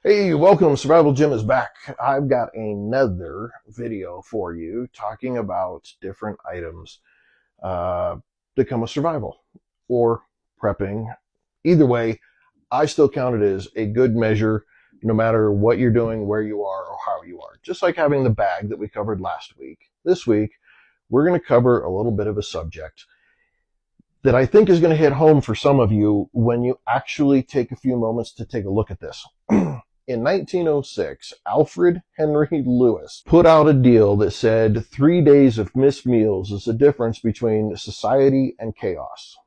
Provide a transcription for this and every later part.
Hey, welcome. Survival Jim is back. I've got another video for you talking about different items that come with survival or prepping. Either way, I still count it as a good measure no matter what you're doing, where you are, or how you are. Just like having the bag that we covered last week. This week, we're going to cover a little bit of a subject that I think is going to hit home for some of you when you actually take a few moments to take a look at this. In 1906, Alfred Henry Lewis put out a deal that said 3 days of missed meals is the difference between society and chaos.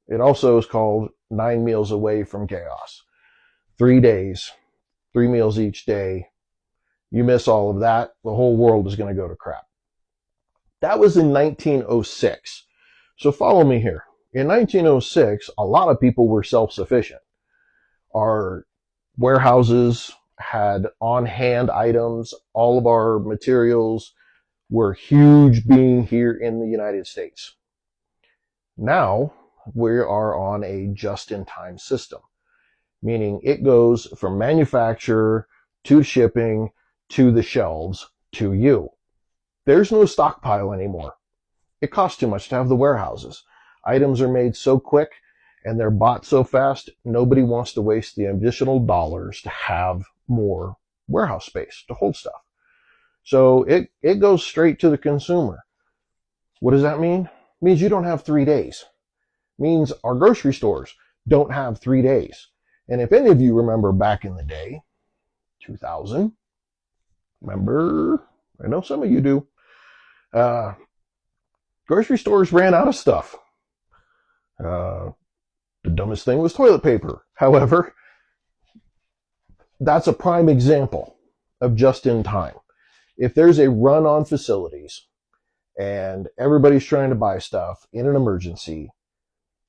It also is called 9 meals away from chaos. 3 days, 3 meals each day. You miss all of that, the whole world is going to go to crap. That was in 1906. So follow me here. In 1906, a lot of people were self-sufficient. Our warehouses had on-hand items. All of our materials were huge being here in the United States. Now we are on a just-in-time system, meaning it goes from manufacturer to shipping to the shelves to you. There's no stockpile anymore. It costs too much to have the warehouses. Items are made so quick and they're bought so fast, nobody wants to waste the additional dollars to have more warehouse space to hold stuff. So it goes straight to the consumer. What does that mean? It means you don't have 3 days. It means our grocery stores don't have 3 days. And if any of you remember back in the day, 2000, remember, I know some of you do, grocery stores ran out of stuff. The dumbest thing was toilet paper. However, that's a prime example of just in time. If there's a run on facilities and everybody's trying to buy stuff in an emergency,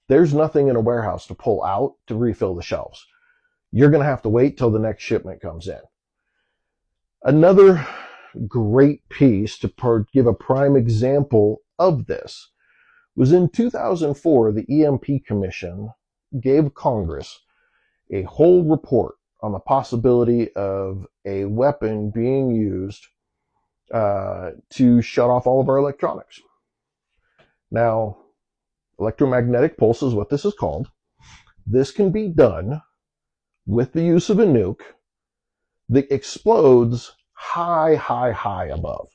there's nothing in a warehouse to pull out to refill the shelves. You're going to have to wait till the next shipment comes in. Another great piece to give a prime example of this was in 2004, the EMP Commission gave Congress a whole report on the possibility of a weapon being used to shut off all of our electronics. Now, electromagnetic pulse is what this is called. This can be done with the use of a nuke that explodes high above,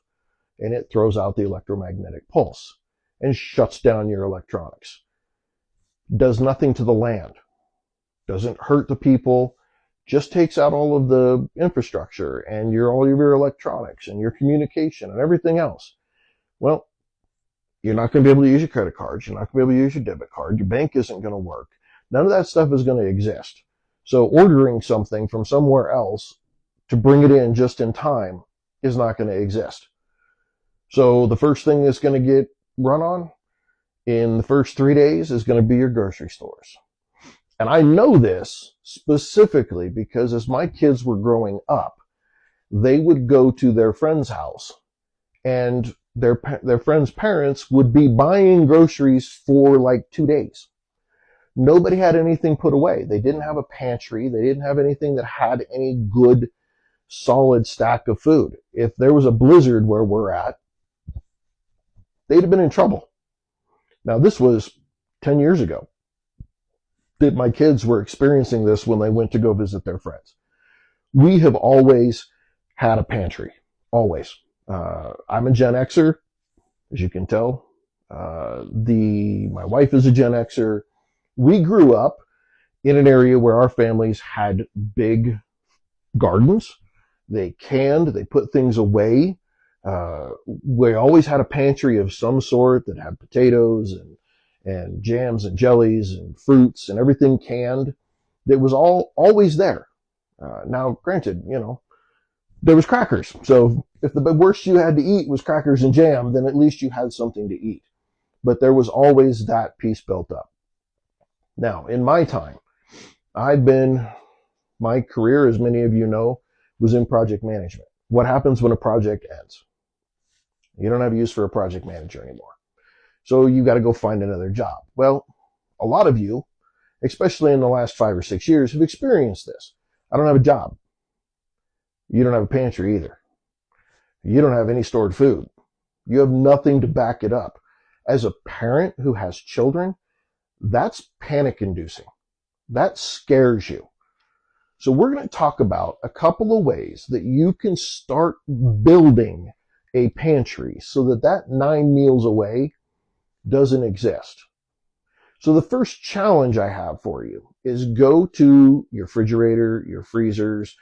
and it throws out the electromagnetic pulse and shuts down your electronics. Does nothing to the land. Doesn't hurt the people. Just takes out all of the infrastructure and all of your electronics and your communication and everything else. Well, you're not going to be able to use your credit cards. You're not going to be able to use your debit card. Your bank isn't going to work. None of that stuff is going to exist. So ordering something from somewhere else to bring it in just in time is not going to exist. So the first thing that's going to get run on in the first 3 days is going to be your grocery stores. And I know this specifically because as my kids were growing up, they would go to their friend's house and their friend's parents would be buying groceries for like 2 days. Nobody had anything put away. They didn't have a pantry. They didn't have anything that had any good solid stack of food. If there was a blizzard where we're at, they'd have been in trouble. Now, this was 10 years ago that my kids were experiencing this when they went to go visit their friends. We have always had a pantry. Always. I'm a Gen Xer, as you can tell. My wife is a Gen Xer. We grew up in an area where our families had big gardens. They canned, they put things away. We always had a pantry of some sort that had potatoes and jams and jellies and fruits and everything canned. That was always there. Now, granted, there was crackers. So if the worst you had to eat was crackers and jam, then at least you had something to eat. But there was always that piece built up. Now, in my time, my career, as many of you know, was in project management. What happens when a project ends? You don't have use for a project manager anymore. So you got to go find another job. Well, a lot of you, especially in the last 5 or 6 years, have experienced this. I don't have a job. You don't have a pantry either. You don't have any stored food. You have nothing to back it up. As a parent who has children, that's panic inducing. That scares you. So we're going to talk about a couple of ways that you can start building a pantry so that that 9 meals away doesn't exist. So the first challenge I have for you is go to your refrigerator, your freezers.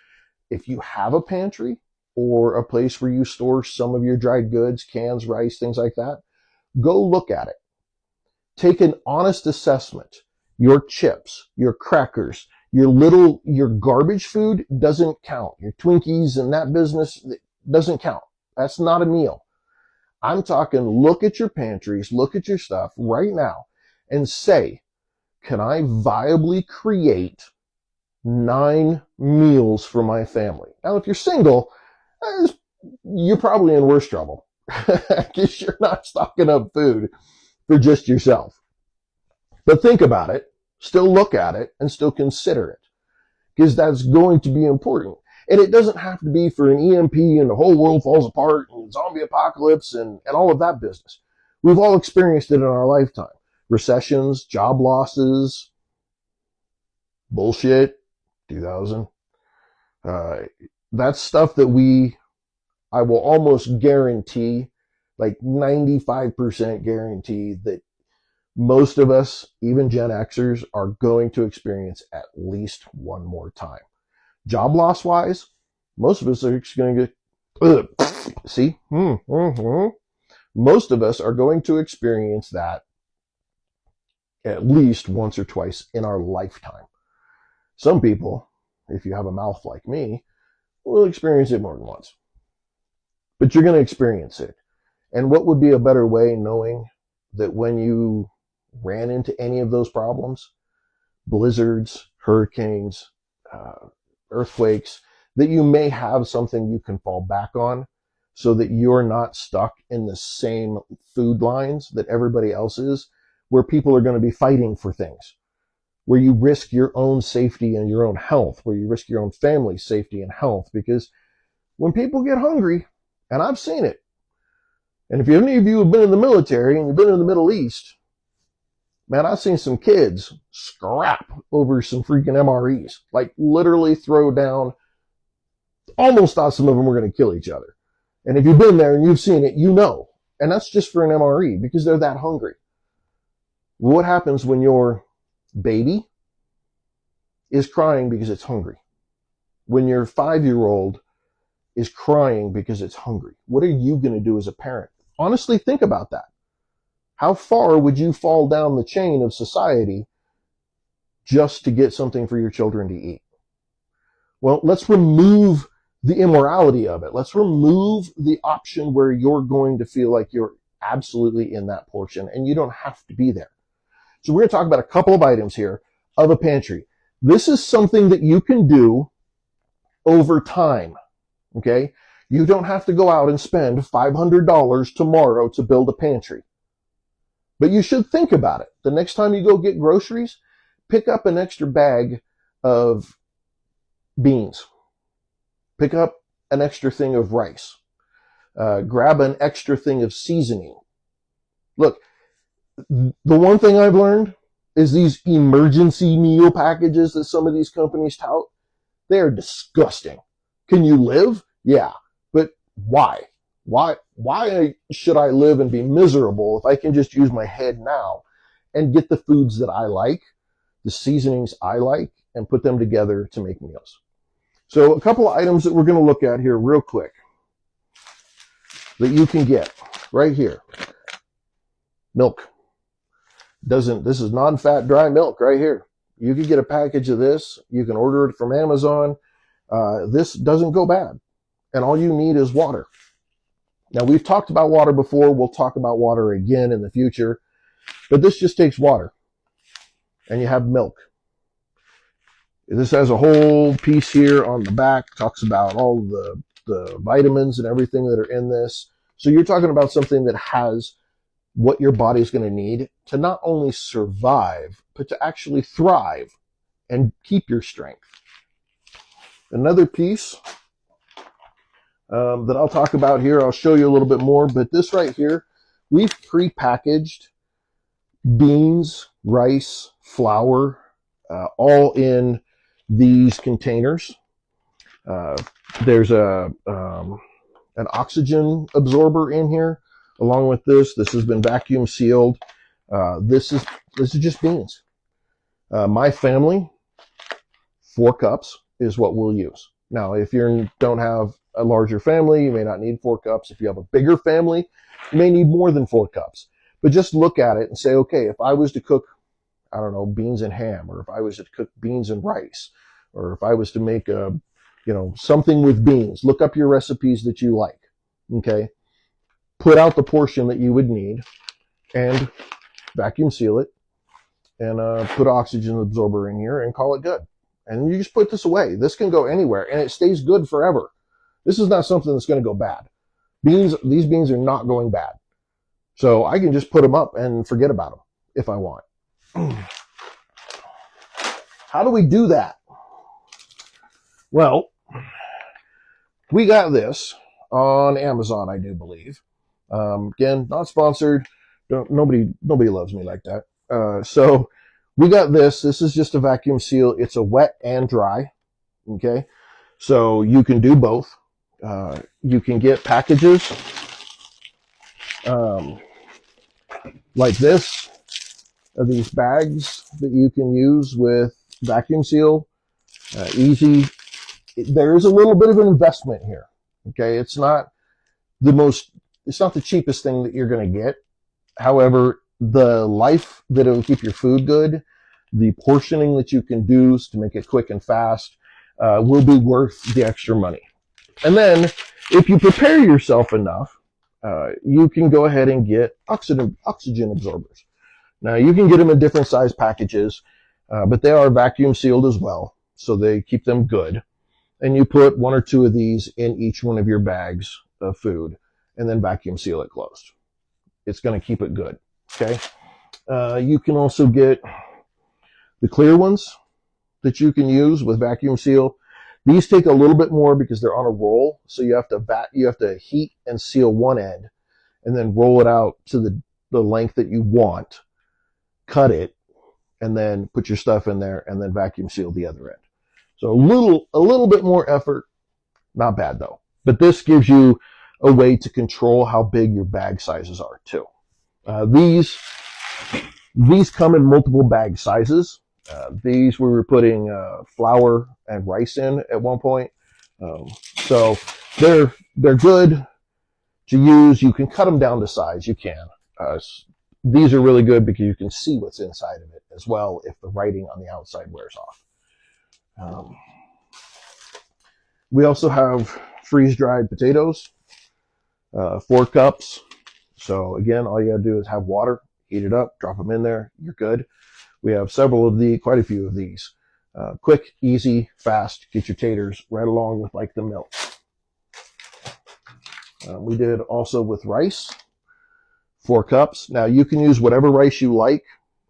If you have a pantry or a place where you store some of your dried goods, cans, rice, things like that, go look at it. Take an honest assessment. Your chips, your crackers, your garbage food doesn't count. Your Twinkies and that business doesn't count. That's not a meal. I'm talking look at your pantries, look at your stuff right now and say, can I viably create 9 meals for my family? Now, if you're single, you're probably in worse trouble because you're not stocking up food for just yourself. But think about it, still look at it, and still consider it, because that's going to be important. And it doesn't have to be for an EMP and the whole world falls apart and zombie apocalypse and all of that business. We've all experienced it in our lifetime. Recessions, job losses, bullshit, 2000. That's stuff that I will almost guarantee, like 95% guarantee that most of us, even Gen Xers, are going to experience at least one more time. Job loss wise, most of us are going to get, see? Most of us are going to experience that at least once or twice in our lifetime. Some people, if you have a mouth like me, will experience it more than once. But you're going to experience it. And what would be a better way knowing that when you ran into any of those problems, blizzards, hurricanes, earthquakes, that you may have something you can fall back on so that you're not stuck in the same food lines that everybody else is, where people are going to be fighting for things, where you risk your own safety and your own health, where you risk your own family's safety and health. Because when people get hungry, and I've seen it, and if any of you have been in the military and you've been in the Middle East, man, I've seen some kids scrap over some freaking MREs, like literally throw down, almost thought some of them were going to kill each other. And if you've been there and you've seen it, you know. And that's just for an MRE because they're that hungry. What happens when your baby is crying because it's hungry? When your 5-year-old is crying because it's hungry? What are you going to do as a parent? Honestly, think about that. How far would you fall down the chain of society just to get something for your children to eat? Well, let's remove the immorality of it. Let's remove the option where you're going to feel like you're absolutely in that portion and you don't have to be there. So we're going to talk about a couple of items here of a pantry. This is something that you can do over time, okay? You don't have to go out and spend $500 tomorrow to build a pantry. But you should think about it. The next time you go get groceries, pick up an extra bag of beans. Pick up an extra thing of rice. Grab an extra thing of seasoning. Look, the one thing I've learned is these emergency meal packages that some of these companies tout, they are disgusting. Can you live? Yeah. But why? Why should I live and be miserable if I can just use my head now and get the foods that I like, the seasonings I like, and put them together to make meals? So a couple of items that we're going to look at here real quick that you can get right here. Milk. This is non-fat dry milk right here. You can get a package of this. You can order it from Amazon. This doesn't go bad. And all you need is water. Now, we've talked about water before. We'll talk about water again in the future. But this just takes water. And you have milk. This has a whole piece here on the back. Talks about all the vitamins and everything that are in this. So you're talking about something that has what your body's going to need to not only survive, but to actually thrive and keep your strength. Another piece that I'll talk about here. I'll show you a little bit more, but this right here, we've pre-packaged beans, rice, flour, all in these containers. There's an oxygen absorber in here along with this. This has been vacuum sealed. This is just beans. My family, 4 cups is what we'll use. Now, if you don't have a larger family, you may not need 4 cups. If you have a bigger family, you may need more than 4 cups. But just look at it and say, okay, if I was to cook, I don't know, beans and ham, or if I was to cook beans and rice, or if I was to make something with beans, look up your recipes that you like. Okay. Put out the portion that you would need and vacuum seal it and put an oxygen absorber in here and call it good. And you just put this away. This can go anywhere and it stays good forever. This is not something that's going to go bad. These beans are not going bad. So I can just put them up and forget about them if I want. How do we do that? Well, we got this on Amazon, I do believe. Again, not sponsored. Nobody loves me like that. So we got this. This is just a vacuum seal. It's a wet and dry. Okay. So you can do both. You can get packages like this, of these bags that you can use with vacuum seal. Easy. There is a little bit of an investment here. Okay. It's not the cheapest thing that you're going to get. However, the life that it will keep your food good, the portioning that you can do to make it quick and fast, will be worth the extra money. And then if you prepare yourself enough, you can go ahead and get oxygen absorbers. Now you can get them in different size packages, but they are vacuum sealed as well. So they keep them good. And you put 1 or 2 of these in each one of your bags of food and then vacuum seal it closed. It's going to keep it good. Okay. You can also get the clear ones that you can use with vacuum seal. These take a little bit more because they're on a roll. So you have to heat and seal one end and then roll it out to the length that you want, cut it, and then put your stuff in there and then vacuum seal the other end. So a little bit more effort, not bad though. But this gives you a way to control how big your bag sizes are too. These come in multiple bag sizes. These we were putting flour and rice in at one point. So they're good to use. You can cut them down to size. You can. These are really good because you can see what's inside of it as well if the writing on the outside wears off. We also have freeze-dried potatoes, 4 cups. So again, all you gotta do is have water, heat it up, drop them in there, you're good. We have quite a few of these. Quick, easy, fast, get your taters right along with like the milk. We did also with rice, 4 cups. Now you can use whatever rice you like,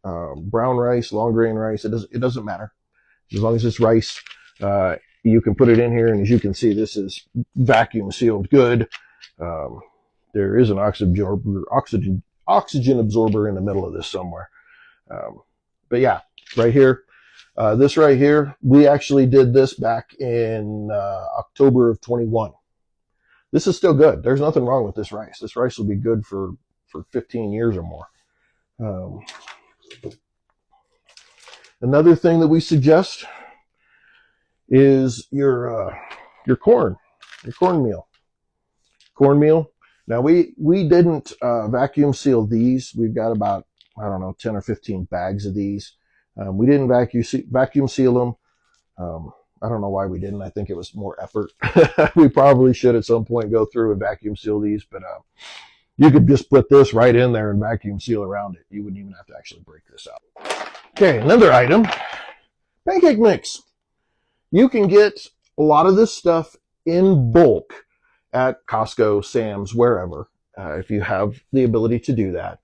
brown rice, long grain rice, it doesn't matter. As long as it's rice, you can put it in here, and as you can see, this is vacuum sealed good. There is an oxygen absorber in the middle of this somewhere. But yeah, right here, this right here, we actually did this back in October of 21. This is still good. There's nothing wrong with this rice. This rice will be good for 15 years or more. Another thing that we suggest is your cornmeal. Cornmeal. Now we didn't vacuum seal these. We've got about, I don't know, 10 or 15 bags of these. We didn't vacuum seal them. I don't know why we didn't. I think it was more effort. We probably should at some point go through and vacuum seal these, but you could just put this right in there and vacuum seal around it. You wouldn't even have to actually break this out. Okay, another item, pancake mix. You can get a lot of this stuff in bulk at Costco, Sam's, wherever, if you have the ability to do that.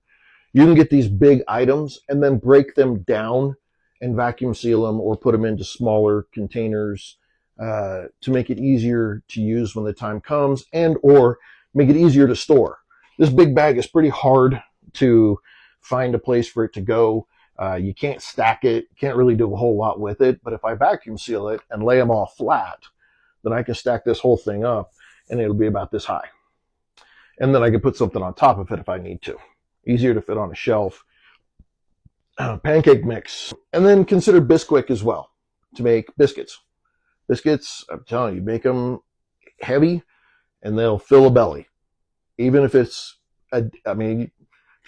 You can get these big items and then break them down and vacuum seal them or put them into smaller containers to make it easier to use when the time comes, and or make it easier to store. This big bag is pretty hard to find a place for it to go. You can't stack it, can't really do a whole lot with it, but if I vacuum seal it and lay them all flat, then I can stack this whole thing up and it'll be about this high. And then I can put something on top of it if I need to. Easier to fit on a shelf. Pancake mix. And then consider Bisquick as well to make biscuits. Biscuits, I'm telling you, make them heavy and they'll fill a belly. Even if it's, if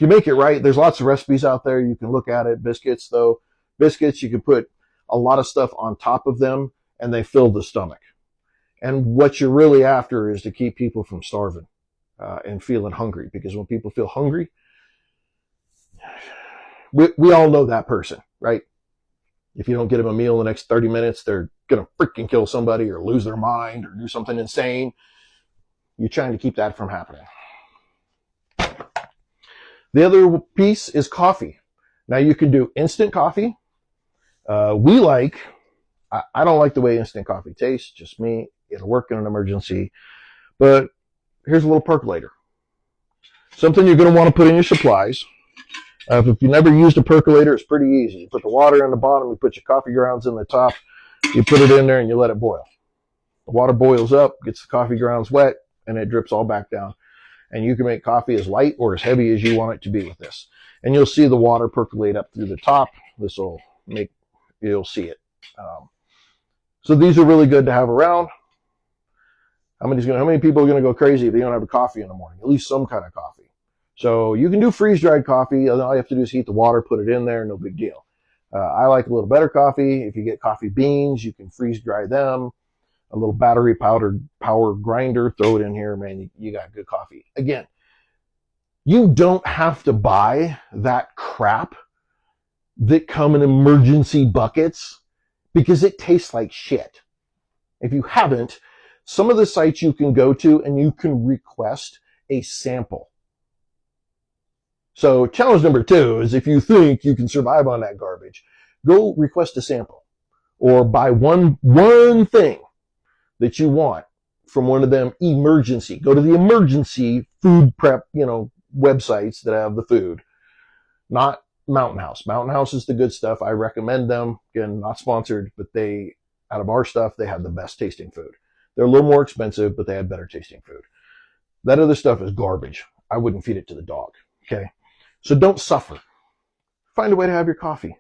you make it right, there's lots of recipes out there. You can look at it. Biscuits, though, you can put a lot of stuff on top of them and they fill the stomach. And what you're really after is to keep people from starving and feeling hungry. Because when people feel hungry, we all know that person, right? If you don't get them a meal in the next 30 minutes, they're going to freaking kill somebody or lose their mind or do something insane. You're trying to keep that from happening. The other piece is coffee. Now you can do instant coffee. I don't like the way instant coffee tastes, just me. It'll work in an emergency. But here's a little percolator. Something you're going to want to put in your supplies. If you never used a percolator, it's pretty easy. You put the water in the bottom, you put your coffee grounds in the top, you put it in there and you let it boil. The water boils up, gets the coffee grounds wet, and it drips all back down. And you can make coffee as light or as heavy as you want it to be with this. And you'll see the water percolate up through the top. You'll see it. So these are really good to have around. How many people are going to go crazy if they don't have a coffee in the morning? At least some kind of coffee. So you can do freeze-dried coffee. All you have to do is heat the water, put it in there, no big deal. I like a little better coffee. If you get coffee beans, you can freeze-dry them. A little battery power grinder, throw it in here, man, you got good coffee. Again, you don't have to buy that crap that come in emergency buckets because it tastes like shit. If you haven't, some of the sites you can go to and you can request a sample. So challenge number 2 is if you think you can survive on that garbage, go request a sample or buy one thing that you want from one of them emergency. Go to the emergency food prep, websites that have the food. Not Mountain House. Mountain House is the good stuff. I recommend them. Again, not sponsored, but out of our stuff, they have the best tasting food. They're a little more expensive, but they have better tasting food. That other stuff is garbage. I wouldn't feed it to the dog. Okay? So don't suffer. Find a way to have your coffee.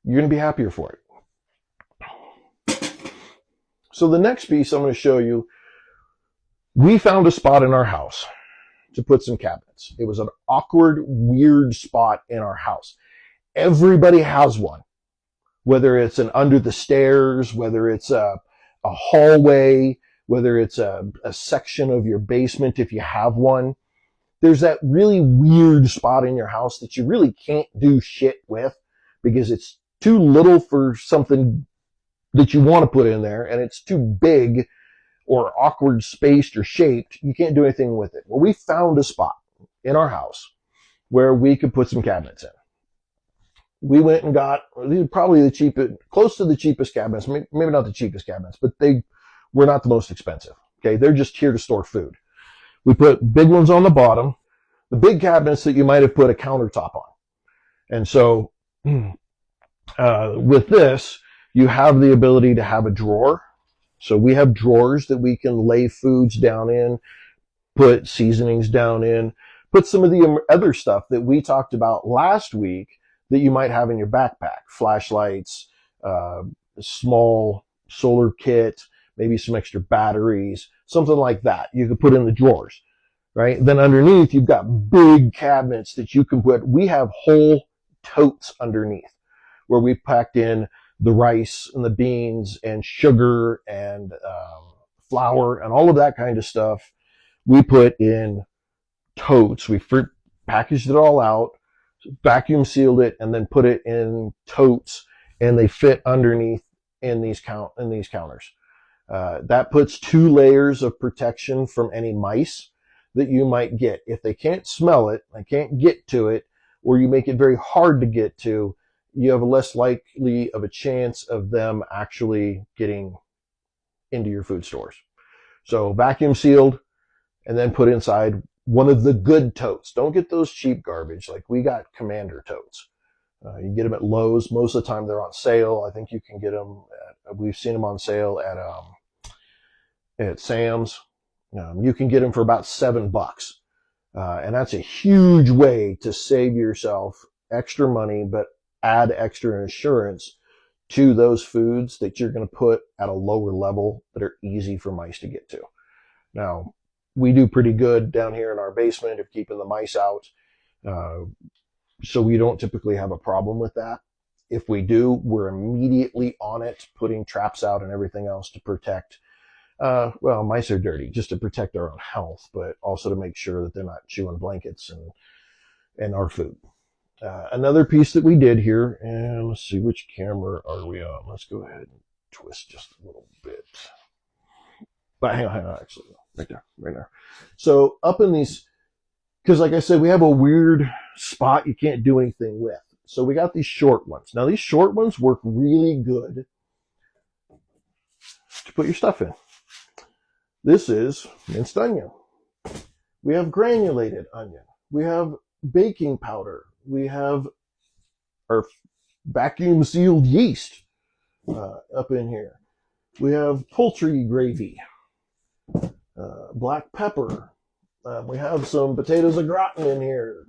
You're going to be happier for it. So the next piece I'm going to show you, we found a spot in our house to put some cabinets. It was an awkward, weird spot in our house. Everybody has one, whether it's an under the stairs, whether it's a hallway, whether it's a section of your basement if you have one. There's that really weird spot in your house that you really can't do shit with because it's too little for something that you want to put in there, and it's too big or awkward spaced or shaped. You can't do anything with it. Well, we found a spot in our house where we could put some cabinets in. We went and got probably the cheapest, close to the cheapest cabinets, maybe not the cheapest cabinets, but they were not the most expensive. Okay, they're just here to store food. We put big ones on the bottom, the big cabinets that you might have put a countertop on. And so with this, you have the ability to have a drawer. So we have drawers that we can lay foods down in, put seasonings down in, put some of the other stuff that we talked about last week that you might have in your backpack. Flashlights, small solar kit, maybe some extra batteries, something like that. You could put in the drawers, right? Then underneath, you've got big cabinets that you can put. We have whole totes underneath where we packed in the rice and the beans and sugar and flour and all of that kind of stuff. We put in totes. We packaged it all out, vacuum sealed it, and then put it in totes, and they fit underneath in these counters. That puts 2 layers of protection from any mice that you might get. If they can't smell it, they can't get to it, or you make it very hard to get to, you have a less likely of a chance of them actually getting into your food stores. So vacuum sealed and then put inside one of the good totes. Don't get those cheap garbage. Like we got Commander totes. You can get them at Lowe's. Most of the time they're on sale. I think you can get them we've seen them on sale at Sam's. You can get them for about $7. And that's a huge way to save yourself extra money, but add extra insurance to those foods that you're going to put at a lower level that are easy for mice to get to. Now, we do pretty good down here in our basement of keeping the mice out. So we don't typically have a problem with that. If we do, we're immediately on it, putting traps out and everything else to protect. Well, mice are dirty, just to protect our own health, but also to make sure that they're not chewing blankets and our food. Another piece that we did here, and let's see, which camera are we on? Let's go ahead and twist just a little bit. But hang on, actually, right there. So up in these, because like I said, we have a weird spot you can't do anything with. So we got these short ones. Now these short ones work really good to put your stuff in. This is minced onion. We have granulated onion. We have baking powder. We have our vacuum sealed yeast up in here. We have poultry gravy, black pepper. We have some potatoes au gratin in here.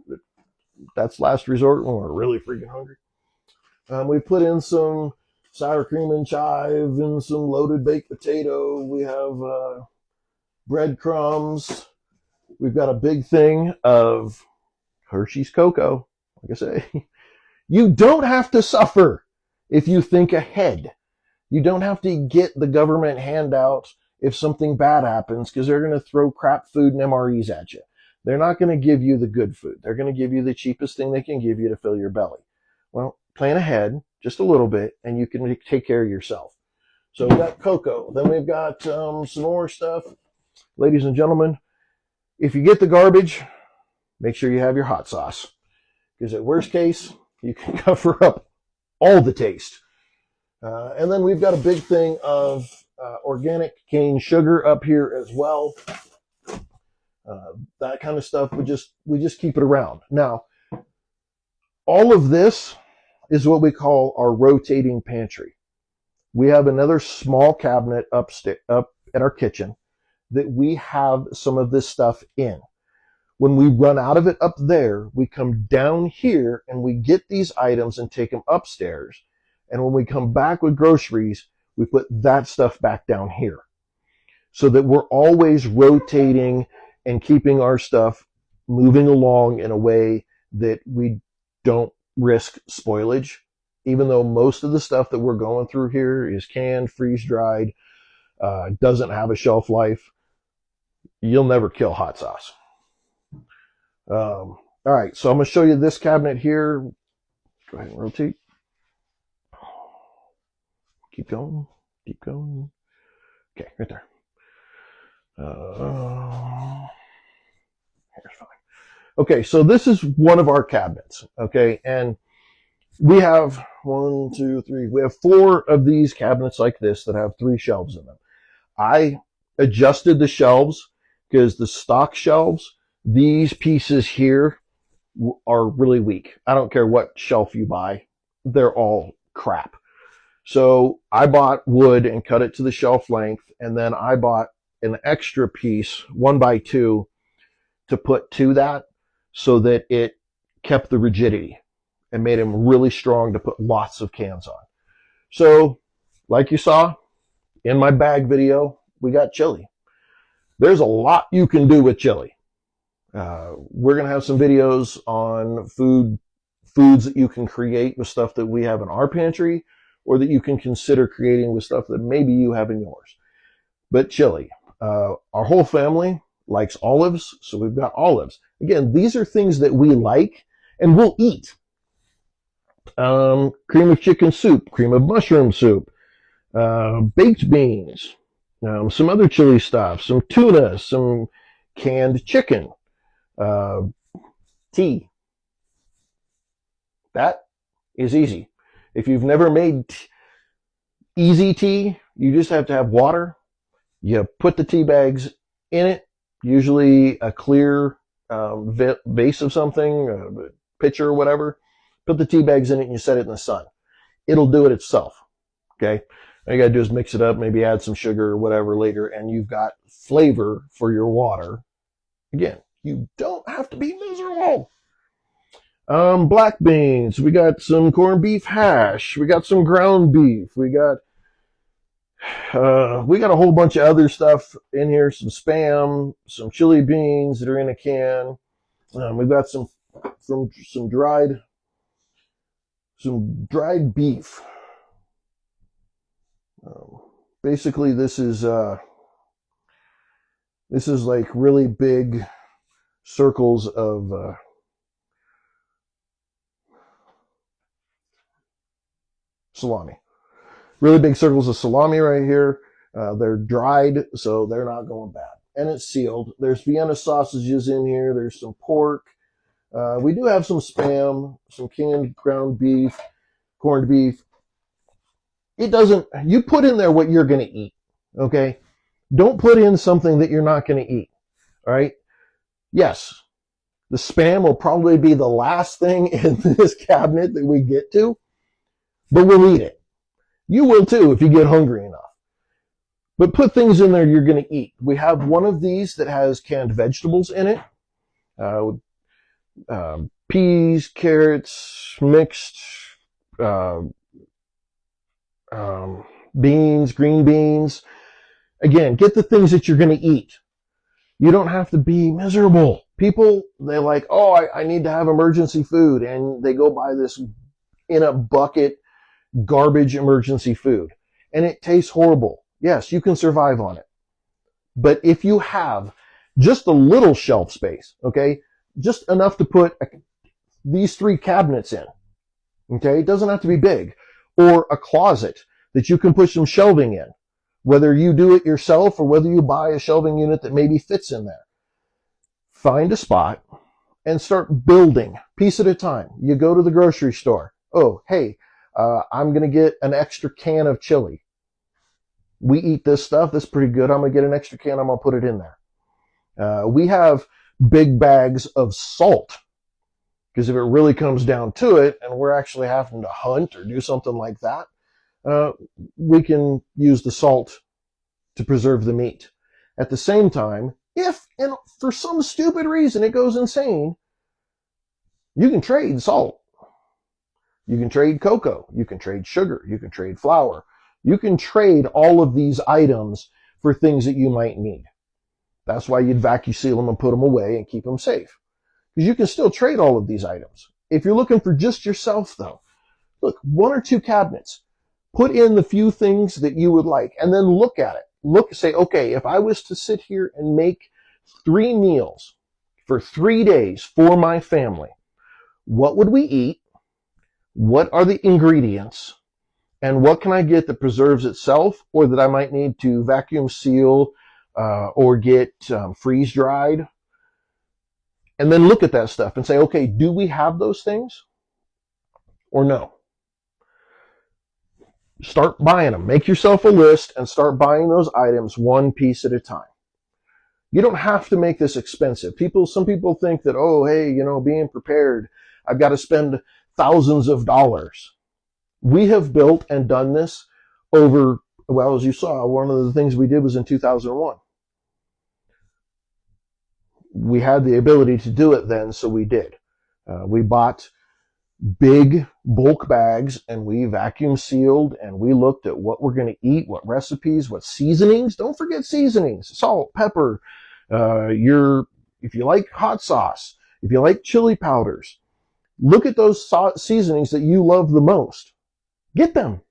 That's last resort when we're really freaking hungry. We put in some sour cream and chive and some loaded baked potato. We have breadcrumbs. We've got a big thing of Hershey's cocoa. Like I say, you don't have to suffer if you think ahead. You don't have to get the government handout if something bad happens, because they're going to throw crap food and MREs at you. They're not going to give you the good food. They're going to give you the cheapest thing they can give you to fill your belly. Well, plan ahead just a little bit, and you can take care of yourself. So we've got cocoa. Then we've got some more stuff. Ladies and gentlemen, if you get the garbage, make sure you have your hot sauce. Because at worst case, you can cover up all the taste. And then we've got a big thing of organic cane sugar up here as well. That kind of stuff, we just keep it around. Now, all of this is what we call our rotating pantry. We have another small cabinet up at our kitchen that we have some of this stuff in. When we run out of it up there, we come down here and we get these items and take them upstairs. And when we come back with groceries, we put that stuff back down here so that we're always rotating and keeping our stuff moving along in a way that we don't risk spoilage. Even though most of the stuff that we're going through here is canned, freeze-dried, doesn't have a shelf life, you'll never kill hot sauce. All right, so I'm going to show you this cabinet here. Go ahead and rotate. Keep going. Keep going. Okay, right there. Here's fine. Okay, so this is one of our cabinets. Okay, and we have 1, 2, 3. We have 4 of these cabinets like this that have 3 shelves in them. I adjusted the shelves because the stock shelves, these pieces here are really weak. I don't care what shelf you buy. They're all crap. So I bought wood and cut it to the shelf length, and then I bought an extra piece, 1x2, to put to that so that it kept the rigidity and made them really strong to put lots of cans on. So, like you saw in my bag video, we got chili. There's a lot you can do with chili. We're going to have some videos on foods that you can create with stuff that we have in our pantry, or that you can consider creating with stuff that maybe you have in yours. But chili. Our whole family likes olives, so we've got olives. Again, these are things that we like and we'll eat. Cream of chicken soup, cream of mushroom soup, baked beans, some other chili stuff, some tuna, some canned chicken, tea. That is easy. If you've never made easy tea, you just have to have water. You put the tea bags in it, usually a clear vase of something, a pitcher or whatever. Put the tea bags in it and you set it in the sun. It'll do it itself. Okay? All you gotta do is mix it up, maybe add some sugar or whatever later, and you've got flavor for your water. Again, you don't have to be miserable. Black beans. We got some corned beef hash. We got some ground beef. We got a whole bunch of other stuff in here. Some Spam, some chili beans that are in a can. We've got some dried beef. Basically, this is like really big circles of salami. Really big circles of salami right here. They're dried, so they're not going bad. And it's sealed. There's Vienna sausages in here. There's some pork. We do have some Spam, some canned ground beef, corned beef. You put in there what you're going to eat, okay? Don't put in something that you're not going to eat, all right? Yes, the Spam will probably be the last thing in this cabinet that we get to, but we'll eat it. You will too if you get hungry enough. But put things in there you're going to eat. We have one of these that has canned vegetables in it. Peas, carrots, mixed beans, green beans. Again, get the things that you're going to eat. You don't have to be miserable. People, they're like, oh, I need to have emergency food. And they go buy this in a bucket garbage emergency food. And it tastes horrible. Yes, you can survive on it. But if you have just a little shelf space, okay, just enough to put these 3 cabinets in, okay, it doesn't have to be big, or a closet that you can put some shelving in, whether you do it yourself or whether you buy a shelving unit that maybe fits in there. Find a spot and start building piece at a time. You go to the grocery store. Oh, hey, I'm going to get an extra can of chili. We eat this stuff. That's pretty good. I'm going to get an extra can. I'm going to put it in there. We have big bags of salt, because if it really comes down to it and we're actually having to hunt or do something like that, we can use the salt to preserve the meat. At the same time, if for some stupid reason it goes insane, you can trade salt. You can trade cocoa. You can trade sugar. You can trade flour. You can trade all of these items for things that you might need. That's why you'd vacuum seal them and put them away and keep them safe. Because you can still trade all of these items. If you're looking for just yourself, though, look, 1 or 2 cabinets. Put in the few things that you would like, and then look at it. Say, okay, if I was to sit here and make 3 meals for 3 days for my family, what would we eat? What are the ingredients? And what can I get that preserves itself, or that I might need to vacuum seal or get freeze dried? And then look at that stuff and say, okay, do we have those things or no? Start buying them. Make yourself a list and start buying those items 1 piece at a time. You don't have to make this expensive. Some people think that, oh, hey, being prepared, I've got to spend thousands of dollars. We have built and done this over, well, as you saw, one of the things we did was in 2001. We had the ability to do it then, so we did. We bought big bulk bags and we vacuum sealed and we looked at what we're going to eat, what recipes, what seasonings. Don't forget seasonings, salt, pepper, if you like hot sauce, if you like chili powders, look at those seasonings that you love the most. Get them,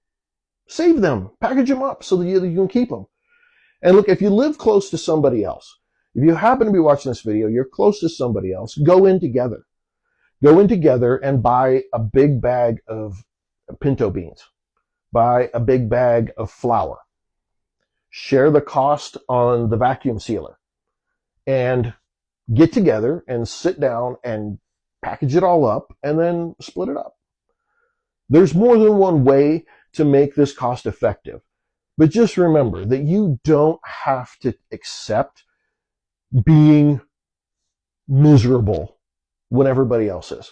save them, package them up so that you can keep them. And look, if you live close to somebody else, if you happen to be watching this video, you're close to somebody else, go in together. Go in together and buy a big bag of pinto beans. Buy a big bag of flour. Share the cost on the vacuum sealer. And get together and sit down and package it all up and then split it up. There's more than one way to make this cost effective. But just remember that you don't have to accept being miserable when everybody else is.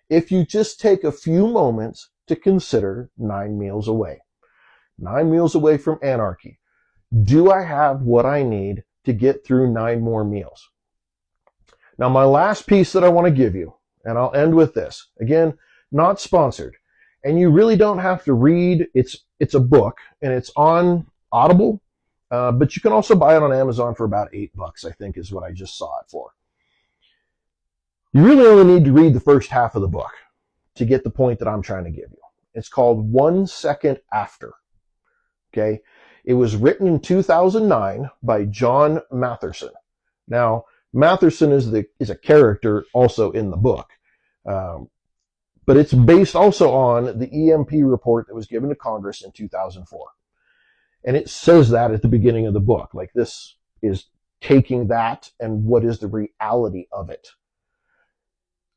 If you just take a few moments to consider 9 meals away. 9 meals away from anarchy. Do I have what I need to get through 9 more meals? Now, my last piece that I want to give you, and I'll end with this. Again, not sponsored. And you really don't have to read. It's a book, and it's on Audible, but you can also buy it on Amazon for about $8, I think is what I just saw it for. You really only need to read the first half of the book to get the point that I'm trying to give you. It's called 1 Second After. Okay? It was written in 2009 by John Matherson. Now, Matherson is a character also in the book. But it's based also on the EMP report that was given to Congress in 2004. And it says that at the beginning of the book. Like, this is taking that and what is the reality of it.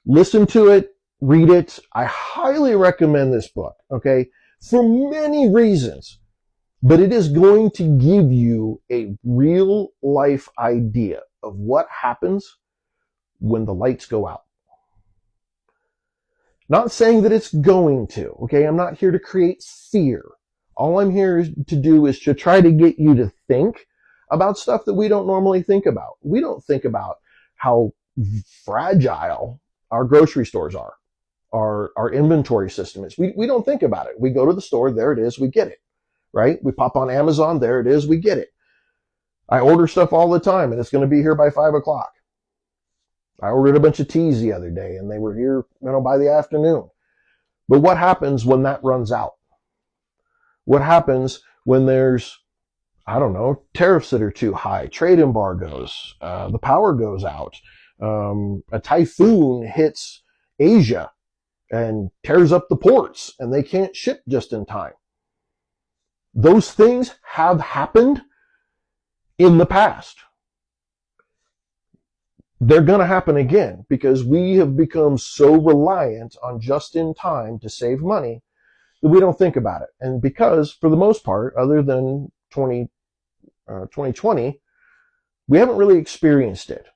Listen to it, read it. I highly recommend this book, okay, for many reasons. But it is going to give you a real life idea of what happens when the lights go out. Not saying that it's going to, okay? I'm not here to create fear. All I'm here to do is to try to get you to think about stuff that we don't normally think about. We don't think about how fragile our grocery stores are, our inventory system is. We don't think about it. We go to the store, there it is, we get it, right? We pop on Amazon, there it is, we get it. I order stuff all the time, and it's going to be here by 5 o'clock. I ordered a bunch of teas the other day, and they were here, by the afternoon. But what happens when that runs out? What happens when there's, tariffs that are too high, trade embargoes, the power goes out, a typhoon hits Asia and tears up the ports, and they can't ship just in time? Those things have happened in the past. They're going to happen again because we have become so reliant on just in time to save money that we don't think about it. And because, for the most part, other than 2020, we haven't really experienced it.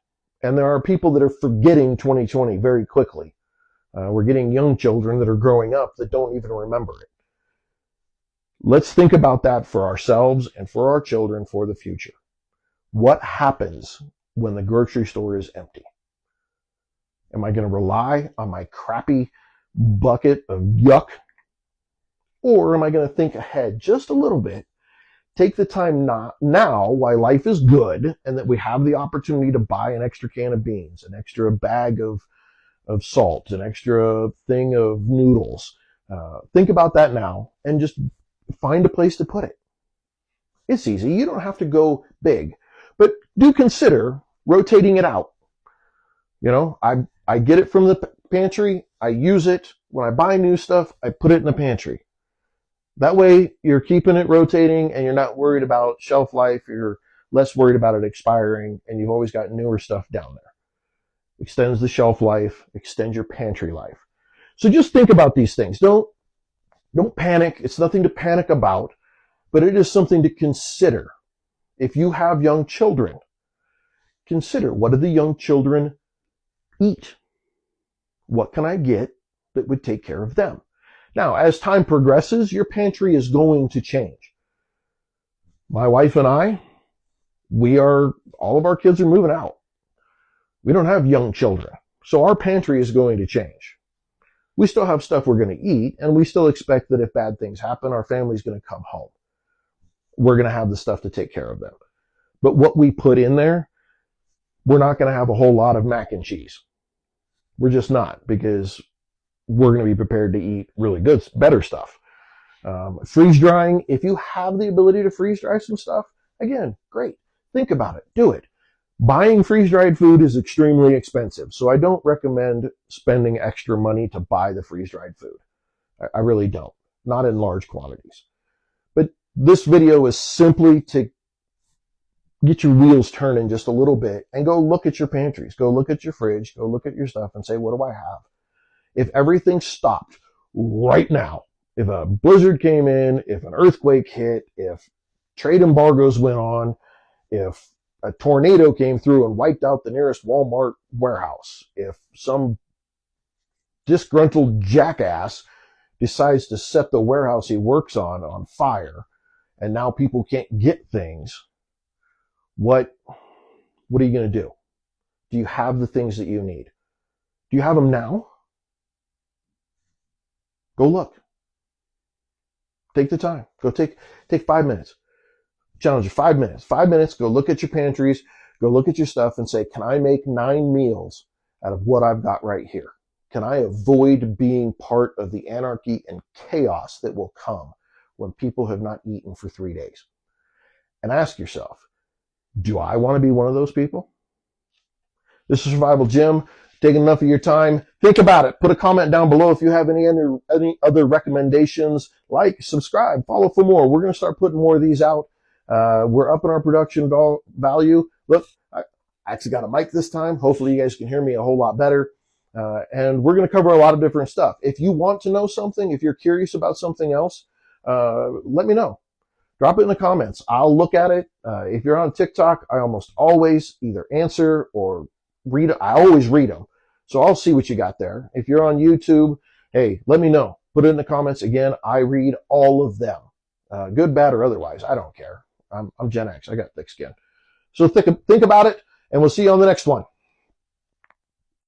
And there are people that are forgetting 2020 very quickly. We're getting young children that are growing up that don't even remember it. Let's think about that for ourselves and for our children for the future. What happens when the grocery store is empty? Am I going to rely on my crappy bucket of yuck? Or am I going to think ahead just a little bit, take the time now while life is good and that we have the opportunity to buy an extra can of beans, an extra bag of salt, an extra thing of noodles. Think about that now and just find a place to put it. It's easy. You don't have to go big. But do consider rotating it out. I get it from the pantry. I use it. When I buy new stuff, I put it in the pantry. That way, you're keeping it rotating and you're not worried about shelf life. You're less worried about it expiring, and you've always got newer stuff down there. Extends the shelf life, extends your pantry life. So just think about these things. Don't panic. It's nothing to panic about, but it is something to consider. If you have young children, consider, what do the young children eat? What can I get that would take care of them? Now, as time progresses, your pantry is going to change. My wife and I, all of our kids are moving out. We don't have young children, so our pantry is going to change. We still have stuff we're going to eat, and we still expect that if bad things happen, our family's going to come home. We're going to have the stuff to take care of them. But what we put in there, we're not going to have a whole lot of mac and cheese. We're just not, because we're going to be prepared to eat really good, better stuff. Freeze drying, if you have the ability to freeze dry some stuff, again, great. Think about it. Do it. Buying freeze-dried food is extremely expensive, so I don't recommend spending extra money to buy the freeze-dried food. I really don't. Not in large quantities. But this video is simply to get your wheels turning just a little bit and go look at your pantries. Go look at your fridge. Go look at your stuff and say, what do I have? If everything stopped right now, If a blizzard came in, if an earthquake hit, if trade embargoes went on, if a tornado came through and wiped out the nearest Walmart warehouse, if some disgruntled jackass decides to set the warehouse he works on fire, and now people can't get things, what are you going to do? Do you have the things that you need? Do you have them now? Go look. Take the time. Go take 5 minutes. Challenge you 5 minutes. 5 minutes, go look at your pantries, go look at your stuff and say, can I make 9 meals out of what I've got right here? Can I avoid being part of the anarchy and chaos that will come when people have not eaten for 3 days? And ask yourself, do I want to be one of those people? This is Survival Jim. Taking enough of your time. Think about it. Put a comment down below if you have any other recommendations. Like, subscribe, follow for more. We're going to start putting more of these out. We're upping our production value. Look, I actually got a mic this time. Hopefully you guys can hear me a whole lot better. And we're going to cover a lot of different stuff. If you want to know something, if you're curious about something else, let me know. Drop it in the comments. I'll look at it. If you're on TikTok, I almost always either answer or read. I always read them. So I'll see what you got there. If you're on YouTube, hey, let me know. Put it in the comments. Again, I read all of them. Good, bad, or otherwise. I don't care. I'm Gen X. I got thick skin. So think about it, and we'll see you on the next one.